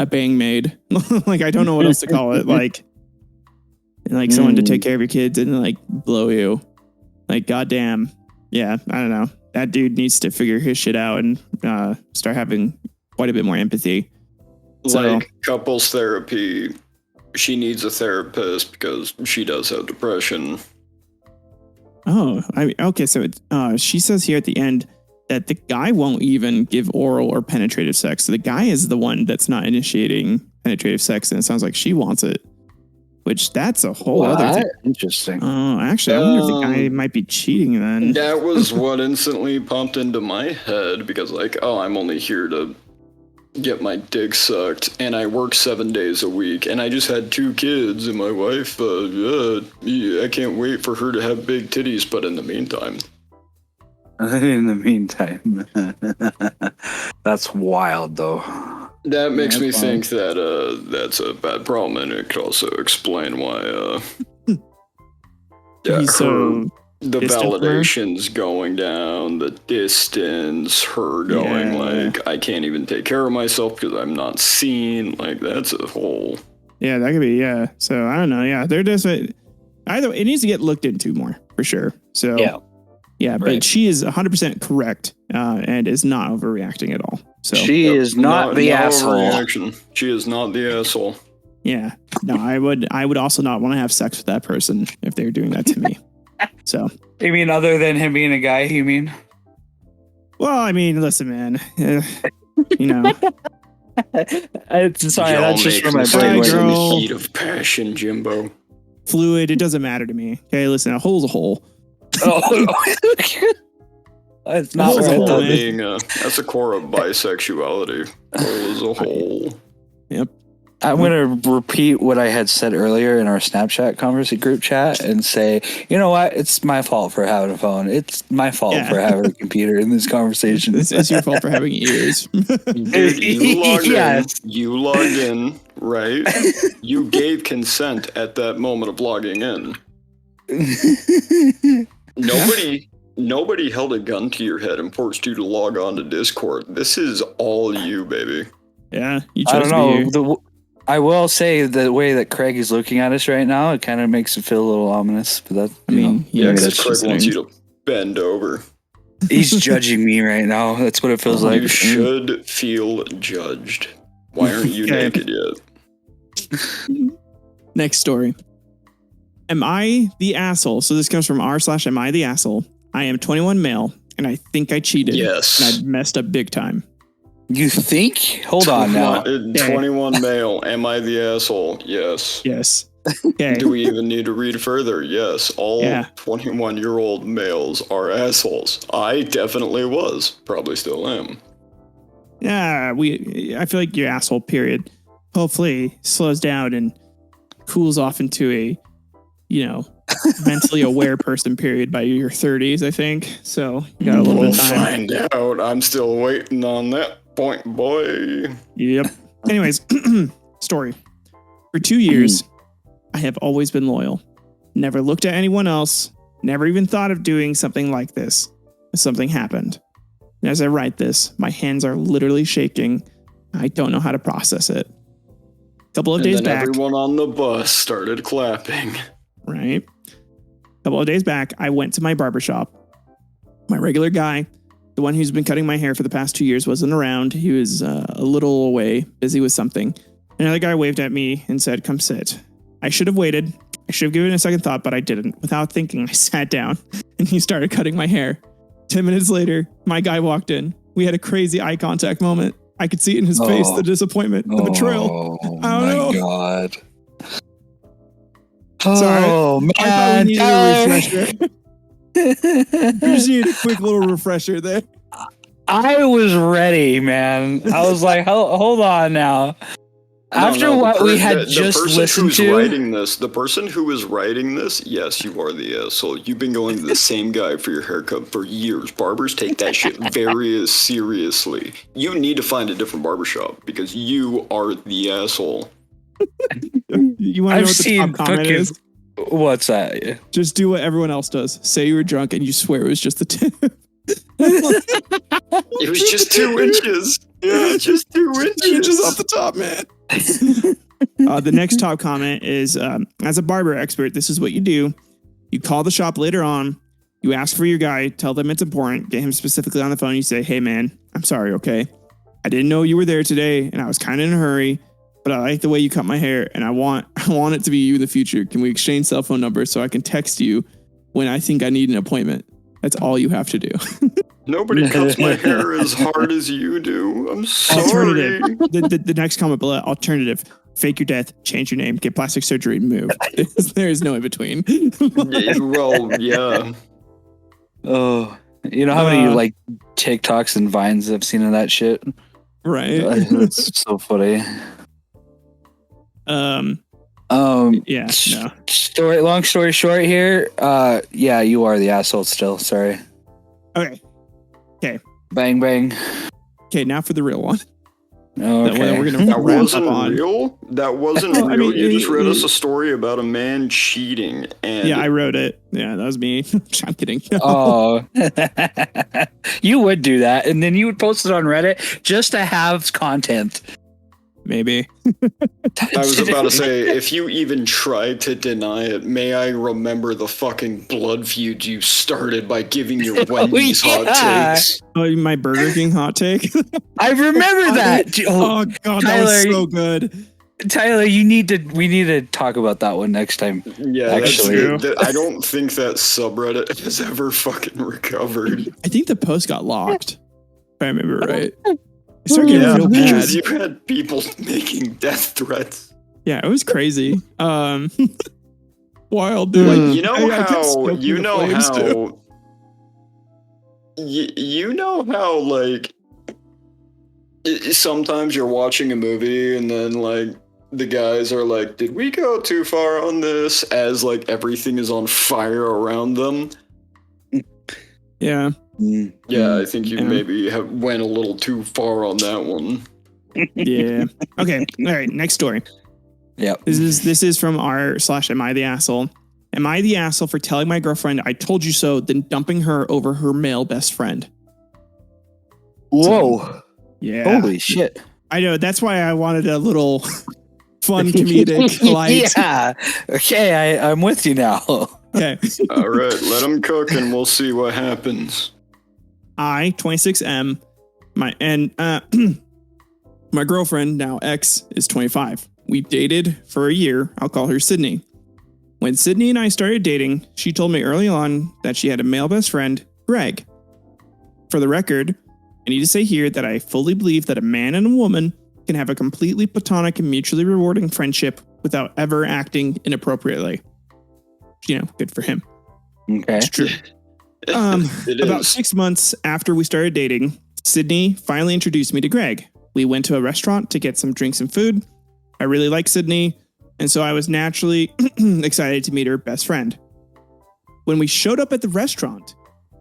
bang maid. Like, I don't know what else to call it. Like someone to take care of your kids and like blow you. Like, goddamn. Yeah, I don't know. That dude needs to figure his shit out and start having quite a bit more empathy. Like couples therapy, she needs a therapist because she does have depression. Oh, okay. So she says here at the end that the guy won't even give oral or penetrative sex. So the guy is the one that's not initiating penetrative sex, and it sounds like she wants it. Which that's a whole other thing. Interesting. Oh, actually, I wonder if the guy might be cheating then. That was what instantly popped into my head because, like, I'm only here to get my dick sucked, and I work 7 days a week, and I just had 2 kids, and my wife, I can't wait for her to have big titties, but in the meantime. That's wild, though. That makes me think that that's a bad problem, and it could also explain why the validation's going down, the distance, her going like, I can't even take care of myself because I'm not seen. Like, that's a whole... Yeah, that could be, So, I don't know, they're just... Either it needs to get looked into more, for sure. So, yeah, but she is 100% correct and is not overreacting at all. So she is not the asshole. She is not the asshole. Yeah. No, I would also not want to have sex with that person if they're doing that to me. So. You mean other than him being a guy, you mean? Well, I mean, listen, man. You know. Sorry, that's just from my brain. In the heat of passion, Jimbo. Fluid, it doesn't matter to me. Okay, listen, a hole's a hole. It's not that's the core of bisexuality. Hole is a hole. Yep. I'm going to repeat what I had said earlier in our Snapchat conversation group chat and say, you know what? It's my fault for having a phone. It's my fault for having a computer in this conversation. It's your fault for having ears. Dude, you logged in, right? You gave consent at that moment of logging in. Nobody held a gun to your head and forced you to log on to Discord. This is all you, baby. Yeah, you chose to be here. I will say the way that Craig is looking at us right now, it kind of makes it feel a little ominous. But that, because Craig wants you to bend over. He's judging me right now. That's what it feels like. You should feel judged. Why aren't you naked yet? Next story. Am I the asshole? So this comes from r/am I the asshole. I am 21 male, and I think I cheated. Yes. And I messed up big time. You think? Hold on now. 21 male. Am I the asshole? Yes. Yes. Okay. Do we even need to read further? Yes. All 21-year-old males are assholes. I definitely was. Probably still am. Yeah, I feel like your asshole period hopefully slows down and cools off into a, mentally aware person period by your 30s, I think. So you got a little bit of time. We'll find out. I'm still waiting on that point, boy. Yep. Anyways, story. For 2 years, I have always been loyal. Never looked at anyone else. Never even thought of doing something like this. Something happened. And as I write this, my hands are literally shaking. I don't know how to process it. A couple of days back, everyone on the bus started clapping. Right. A couple of days back, I went to my barbershop. My regular guy, the one who's been cutting my hair for the past 2 years, wasn't around. He was a little away, busy with something. Another guy waved at me and said, "Come sit." I should have waited. I should have given it a second thought, but I didn't. Without thinking, I sat down and he started cutting my hair. 10 minutes later, my guy walked in. We had a crazy eye contact moment. I could see it in his face, the disappointment, the betrayal. I don't know. God. Sorry. Man. I thought we needed a refresher. We just needed a quick little refresher there. I was ready, man. I was like, hold on now. After what we had just listened to, the person who is writing this, yes, you are the asshole. You've been going to the same guy for your haircut for years. Barbers take that shit very seriously. You need to find a different barbershop because you are the asshole. You want to know what the top comment is? What's that? Just do what everyone else does. Say you were drunk and you swear it was just the tip. It was just 2 inches. Yeah, just 2 inches. 2 inches off the top, man. The next top comment is, as a barber expert, this is what you do. You call the shop later on. You ask for your guy. Tell them it's important. Get him specifically on the phone. You say, "Hey, man, I'm sorry, okay? I didn't know you were there today, and I was kind of in a hurry, but I like the way you cut my hair, and I want it to be you in the future. Can we exchange cell phone numbers so I can text you when I think I need an appointment?" That's all you have to do. Nobody cuts my hair as hard as you do. I'm sorry. Alternative. The next comment below. Alternative. Fake your death. Change your name. Get plastic surgery and move. There is no in between. Well, yeah. Oh, you know how many like TikToks and Vines I've seen of that shit? Right. That's so funny. Yeah. No. Long story short here. Yeah, you are the asshole still. Sorry. Okay. Bang bang. Okay. Now for the real one. Okay. We're gonna That wrap wasn't up on. real. That wasn't No, real. I mean, You just read us a story about a man cheating, and Yeah, I wrote it. Yeah, that was me. I'm kidding. Oh, you would do that, and then you would post it on Reddit just to have content. Maybe. I was about to say, if you even try to deny it, may I remember the fucking blood feud you started by giving your Wendy's hot takes. Oh, my Burger King hot take. I remember that. Oh God, that was so good. Tyler, we need to talk about that one next time. Yeah, actually, I don't think that subreddit has ever fucking recovered. I think the post got locked. If I remember right. I started getting real bad. You had people making death threats. Yeah, it was crazy. Wild, dude. Like, you know how like sometimes you're watching a movie and then like the guys are like, did we go too far on this, as like everything is on fire around them? Yeah. Yeah, I think you maybe went a little too far on that one. Yeah. Okay. All right. Next story. Yeah. This is from r/Am I the asshole? Am I the asshole for telling my girlfriend I told you so, then dumping her over her male best friend? Whoa. So, yeah. Holy shit. I know. That's why I wanted a little fun comedic light. Yeah. Okay. I'm with you now. Okay. All right. Let them cook and we'll see what happens. I, 26M, my girlfriend, now ex, is 25. We dated for a year. I'll call her Sydney. When Sydney and I started dating, she told me early on that she had a male best friend, Greg. For the record, I need to say here that I fully believe that a man and a woman can have a completely platonic and mutually rewarding friendship without ever acting inappropriately. You know, good for him. Okay. It's true. About 6 months after we started dating, Sydney finally introduced me to Greg. We went to a restaurant to get some drinks and food. I really like Sydney, and so I was naturally excited to meet her best friend. When we showed up at the restaurant,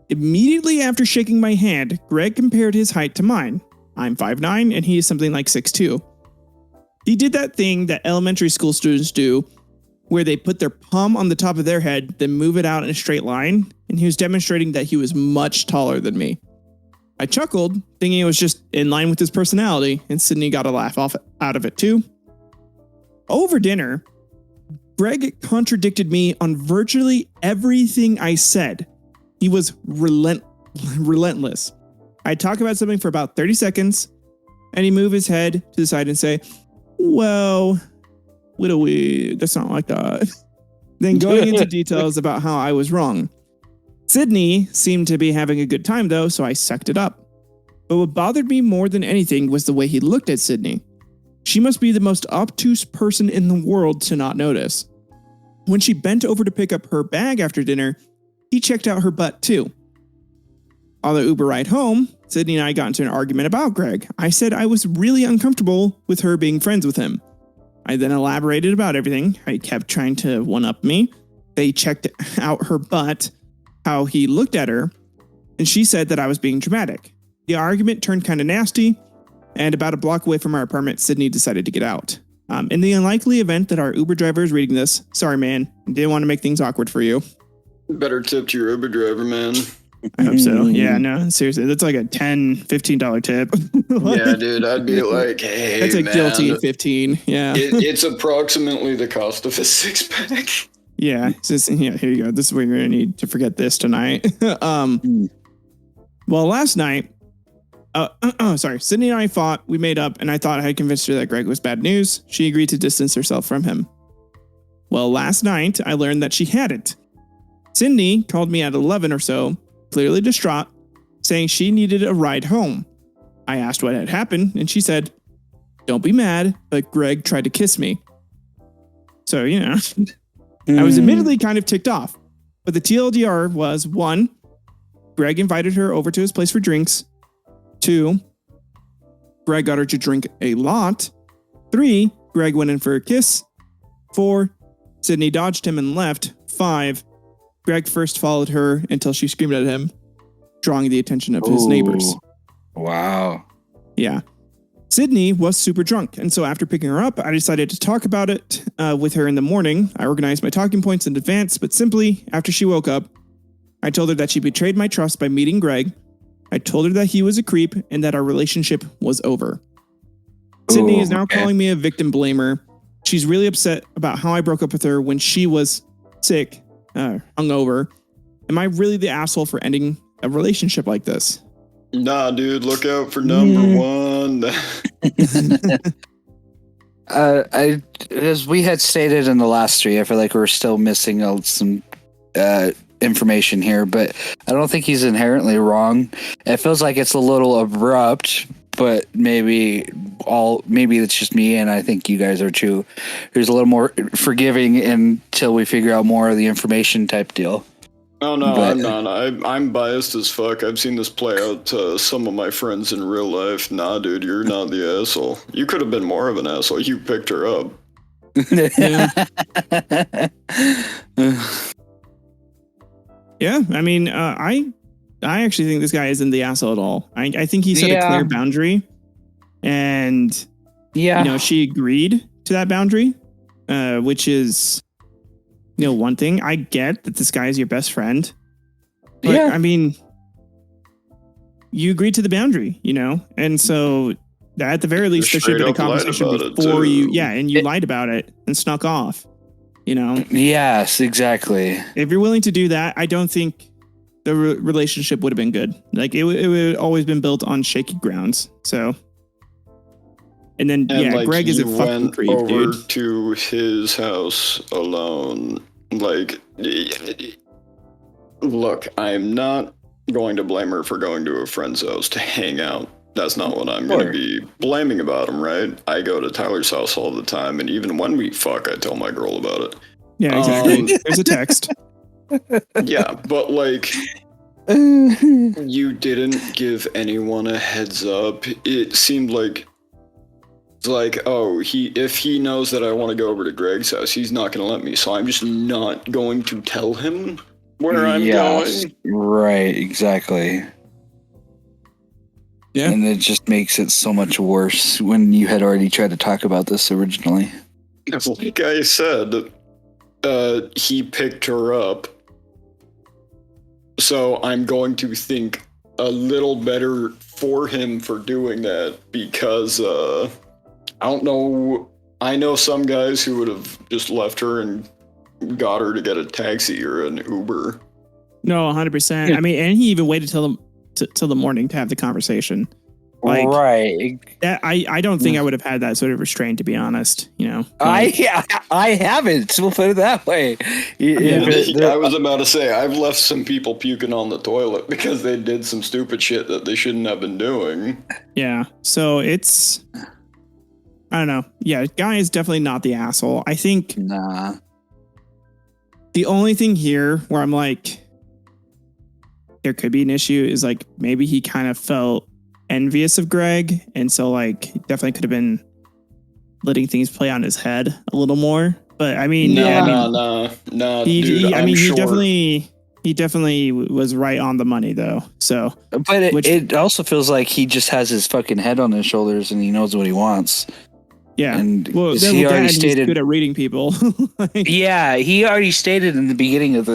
immediately after shaking my hand, Greg compared his height to mine. I'm 5'9", and he is something like 6'2". He did that thing that elementary school students do, where they put their palm on the top of their head, then move it out in a straight line, and he was demonstrating that he was much taller than me. I chuckled, thinking it was just in line with his personality, and Sydney got a laugh out of it too. Over dinner, Greg contradicted me on virtually everything I said. He was relentless. I'd talk about something for about 30 seconds, and he'd move his head to the side and say, well, that's not like that. Then going into details about how I was wrong. Sydney seemed to be having a good time though, so I sucked it up. But what bothered me more than anything was the way he looked at Sydney. She must be the most obtuse person in the world to not notice. When she bent over to pick up her bag after dinner, he checked out her butt too. On the Uber ride home, Sydney and I got into an argument about Greg. I said I was really uncomfortable with her being friends with him. I then elaborated about everything. I kept trying to one-up me. They checked out her butt, how he looked at her, and she said that I was being dramatic. The argument turned kind of nasty, and about a block away from our apartment, Sydney decided to get out. In the unlikely event that our Uber driver is reading this, sorry man, didn't want to make things awkward for you. Better tip to your Uber driver, man. I hope so. Yeah, no, seriously, that's like a $10, $15 tip. Yeah, dude, I'd be like, hey, that's a man, guilty 15. Yeah, it's approximately the cost of a 6-pack. Yeah, here you go. This is what you're gonna need to forget this tonight. Well, last night, Sydney and I fought. We made up, and I thought I had convinced her that Greg was bad news. She agreed to distance herself from him. Well, last night I learned that she hadn't. Sydney called me at 11 or so, clearly distraught, saying she needed a ride home. I asked what had happened, and she said, "Don't be mad, but Greg tried to kiss me." So, you know, I was admittedly kind of ticked off. But the TLDR was, 1, Greg invited her over to his place for drinks. 2, Greg got her to drink a lot. 3, Greg went in for a kiss. 4, Sydney dodged him and left. 5, Greg first followed her until she screamed at him, drawing the attention of his neighbors. Wow. Yeah. Sydney was super drunk, and so after picking her up, I decided to talk about it with her in the morning. I organized my talking points in advance, but simply, after she woke up, I told her that she betrayed my trust by meeting Greg. I told her that he was a creep and that our relationship was over. Sydney is now calling me a victim blamer. She's really upset about how I broke up with her when she was sick, hungover. Am I really the asshole for ending a relationship like this? Nah, dude, look out for number 1. As we had stated in the last 3, I feel like we're still missing some information here, but I don't think he's inherently wrong. It feels like it's a little abrupt, but maybe it's just me, and I think you guys are too. There's a little more forgiving until we figure out more of the information type deal. Oh no, I'm not. I'm biased as fuck. I've seen this play out to some of my friends in real life. Nah, dude, you're not the asshole. You could have been more of an asshole. You picked her up. Yeah, I mean, I actually think this guy isn't the asshole at all. I think he set a clear boundary, and she agreed to that boundary, which is, one thing. I get that this guy is your best friend, but I mean, you agreed to the boundary, and so at the very least, there should have been a conversation before you, and you lied about it and snuck off. Yes, exactly. If you're willing to do that, I don't think the relationship would have been good. Like it would have always been built on shaky grounds. So, and then Greg is a fucking creep, over dude. To his house alone. Like, look, I'm not going to blame her for going to a friend's house to hang out. That's not what I'm going to be blaming about him, right? I go to Tyler's house all the time, and even when we fuck, I tell my girl about it. Yeah, exactly. There's a text. Yeah, but like, you didn't give anyone a heads up. It seemed like it's like, if he knows that I want to go over to Greg's house, he's not going to let me. So I'm just not going to tell him where I'm going. Right, exactly. Yeah. And it just makes it so much worse when you had already tried to talk about this originally. Like I said, he picked her up. So I'm going to think a little better for him for doing that because I don't know. I know some guys who would have just left her and got her to get a taxi or an Uber. No, 100%. Yeah. I mean, and he even waited till the morning to have the conversation. Like, right. I don't think I would have had that sort of restraint, to be honest. I haven't. We'll put it that way. I was about to say, I've left some people puking on the toilet because they did some stupid shit that they shouldn't have been doing. Yeah. So it's, I don't know. Yeah, guy is definitely not the asshole. I think the only thing here where I'm like, there could be an issue is like maybe he kind of felt envious of Greg, and so like definitely could have been letting things play on his head a little more. But I mean, no. He definitely was right on the money though. So, but it also feels like he just has his fucking head on his shoulders and he knows what he wants. Yeah, and well, he already stated he's good at reading people. Yeah, he already stated in the beginning of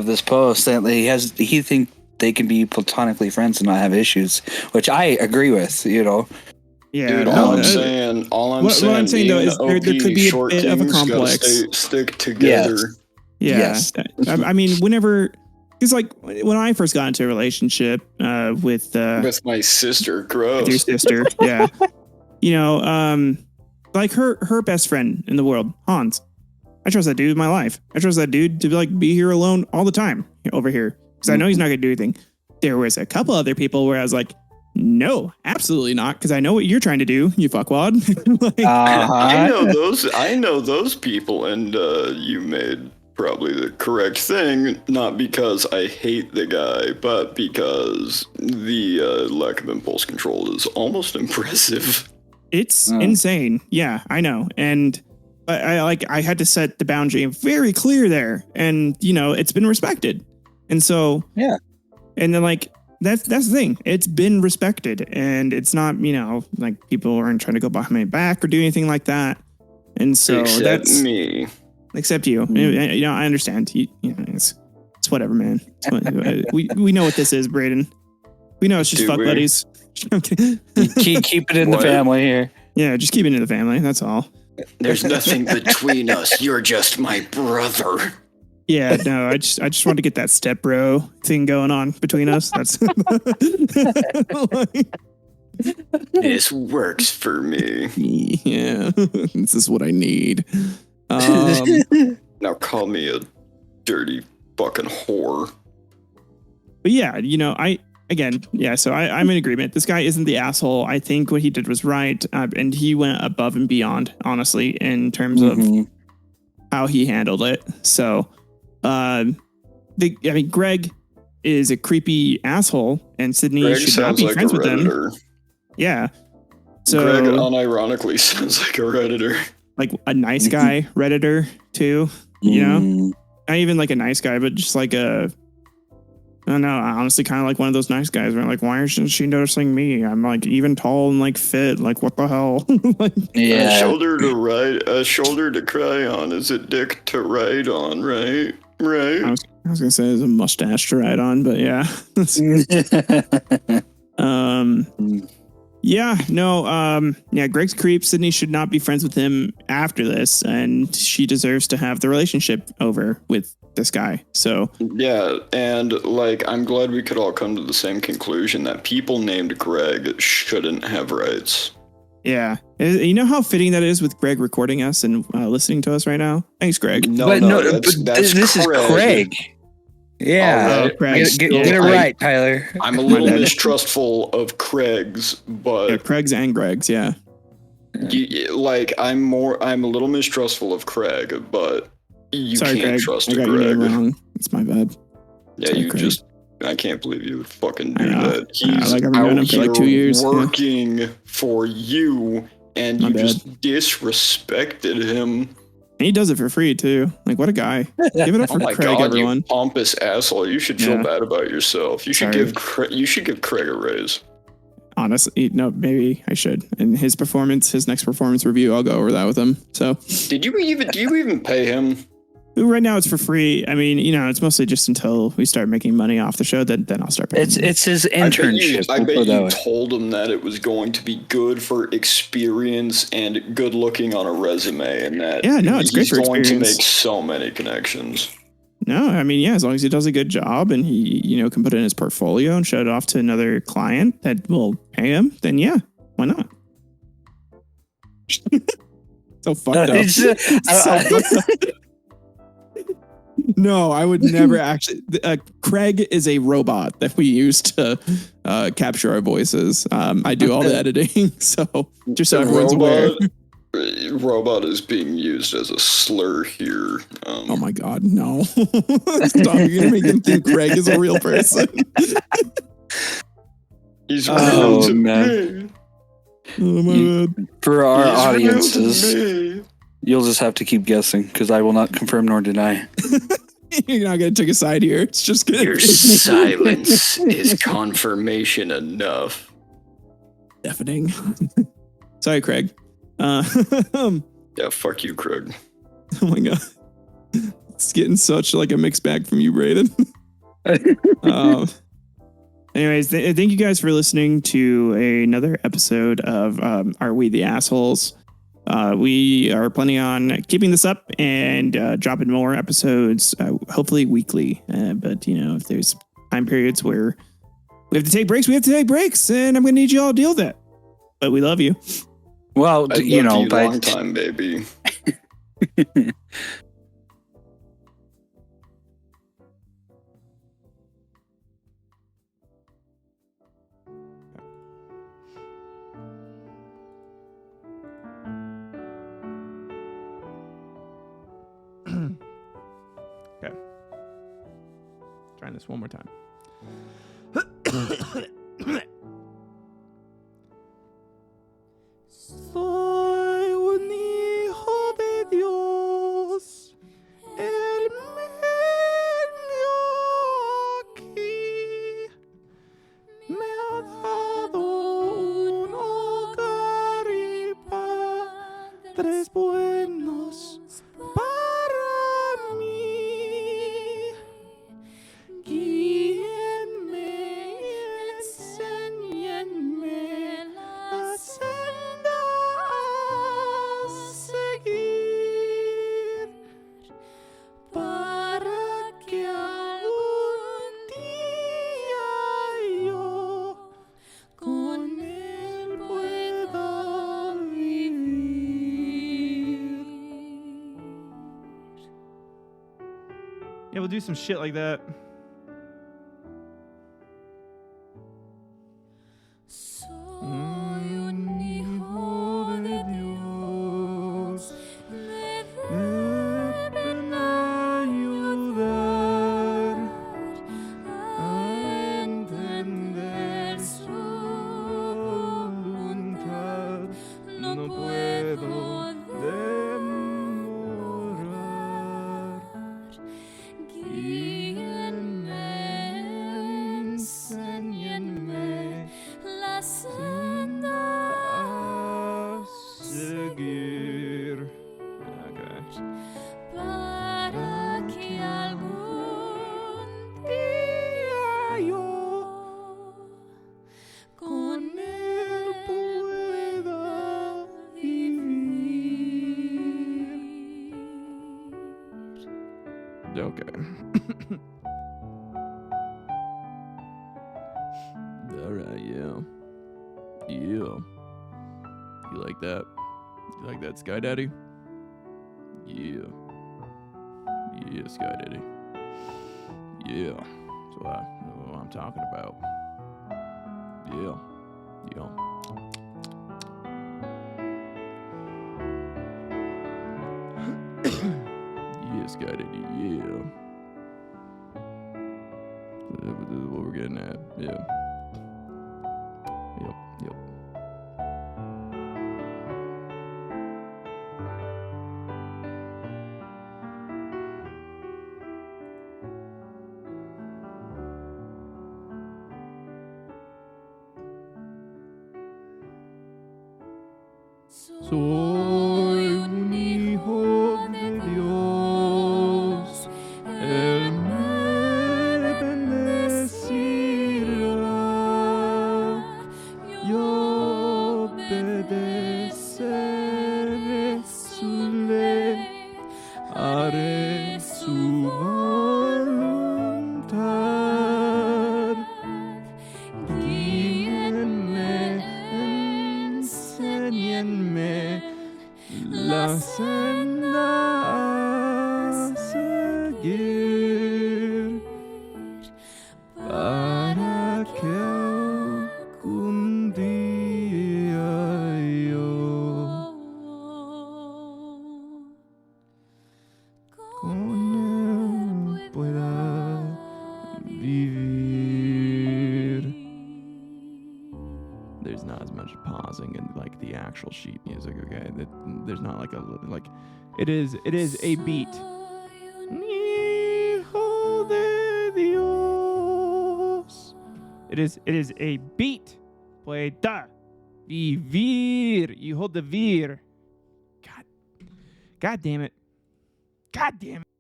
this post that he think they can be platonically friends and not have issues, which I agree with. Yeah, dude. All I'm saying though is there could be a bit of a complex. Stick together. Yes. I mean, whenever. Because like when I first got into a relationship with my sister, gross. With your sister, yeah. Like her best friend in the world, Hans. I trust that dude with my life. I trust that dude to like be here alone all the time over here because I know he's not gonna do anything. There was a couple other people where I was like, no, absolutely not, because I know what you're trying to do, you fuckwad. I know those people, and you made probably the correct thing, not because I hate the guy, but because the lack of impulse control is almost impressive. It's insane. Yeah, I know. And I had to set the boundary very clear there. And, it's been respected. And so, yeah. And then that's the thing. It's been respected, and it's not, like people aren't trying to go behind my back or do anything like that. And so except me. Except you. I understand. It's whatever, man. We know what this is, Brayden. We know it's just fuck buddies. keep it in the family here. Yeah, just keep it in the family. That's all. There's nothing between us. You're just my brother. Yeah, no, I just want to get that step bro thing going on between us. That's this works for me. Yeah, this is what I need. Now call me a dirty fucking whore. But yeah, so I'm in agreement. This guy isn't the asshole. I think what he did was right, and he went above and beyond, honestly, in terms of how he handled it. So, Greg is a creepy asshole, and Sydney Greg should not be like friends with him. Yeah. So Greg unironically sounds like a Redditor. Like a nice guy Redditor too, Not even like a nice guy, but just like I don't know, honestly kind of like one of those nice guys where like, why isn't she noticing me? I'm like even tall and like fit, like what the hell? A shoulder to ride, a shoulder to cry on is a dick to ride on, right? Right. I was gonna say there's a mustache to ride on, but yeah. Greg's creep. Sydney should not be friends with him after this, and she deserves to have the relationship over with this guy. So yeah, and I'm glad we could all come to the same conclusion that people named Greg shouldn't have rights. Yeah, you know how fitting that is with Greg recording us and listening to us right now. Thanks, Greg. That's this is Craig. Yeah, Craig. Get it right, Tyler. I'm a little mistrustful of Craig's, but Craig's and Greg's, yeah. I'm a little mistrustful of Craig, but you Sorry, can't Craig. trust I got Greg. your name wrong. It's my bad. Yeah, Sorry, you Craig. just. I can't believe you would fucking do that. He's I've known him for like 2 years. Working for you, and you just disrespected him. And he does it for free too. Like, what a guy! Give it up for Craig, everyone. You pompous asshole! You should feel bad about yourself. You should give Craig a raise. Honestly, no, maybe I should. And his next performance review, I'll go over that with him. So, do you even pay him? Right now, it's for free. I mean, it's mostly just until we start making money off the show. Then I'll start paying him. It's his internship. I bet you told him that it was going to be good for experience and good looking on a resume, and that it's great for experience. He's going to make so many connections. No, I mean, as long as he does a good job and he, can put it in his portfolio and show it off to another client that will pay him, then why not? So fucked up. No, I would never actually. Craig is a robot that we use to capture our voices. I do all the editing, so just so everyone's aware. Robot is being used as a slur here. Oh my god, no. Stop, you're gonna make him think Craig is a real person. He's real to me. Oh my god. For our audiences, you'll just have to keep guessing, because I will not confirm nor deny. You're not gonna take a side here. It's just gonna Your silence is confirmation enough. Deafening. Sorry, Craig. Yeah, fuck you, Craig. Oh my god. It's getting such like a mixed bag from you, Brayden. Anyways, thank you guys for listening to another episode of Are We the Assholes? We are planning on keeping this up and dropping more episodes, hopefully weekly. But, if there's time periods where we have to take breaks, and I'm going to need you all to deal with that. But we love you. Well, long time, baby. this one more time. Soy un hijo de Dios, el medio aquí me ha dado un hogar y padres buenos para mí. Guíenme y enséñenme la senda a seguir, para que algún día yo con él pueda vivir. Yeah, we'll do some shit like that. Soy un hijo de Dios, me deben ayudar a entender su voluntad. No puedo demorar. Guíenme, enséñenme la senda a seguir. Okay. Para que algún día yo con él pueda vivir. Okay. All right, yeah. Yeah. You like that? You like that, Sky Daddy? Yeah. Yeah, Sky Daddy. Yeah. That's what I'm talking about. Yeah. Yeah. Yeah, Sky Daddy, yeah. This is what we're getting at, yeah. Yep, yep. Soy un hijo de Dios, Él me bendecirá, yo obedeceré su ley, haré su voluntad. Guíenme, enséñenme la senda a seguir, para que algún día yo con él pueda vivir. There's not as much pausing in like the actual sheet music, okay? There's not like it is a beat. Hijo de Dios. It is a beat. Pueda vivir. You hold the vir. God damn it. God damn it.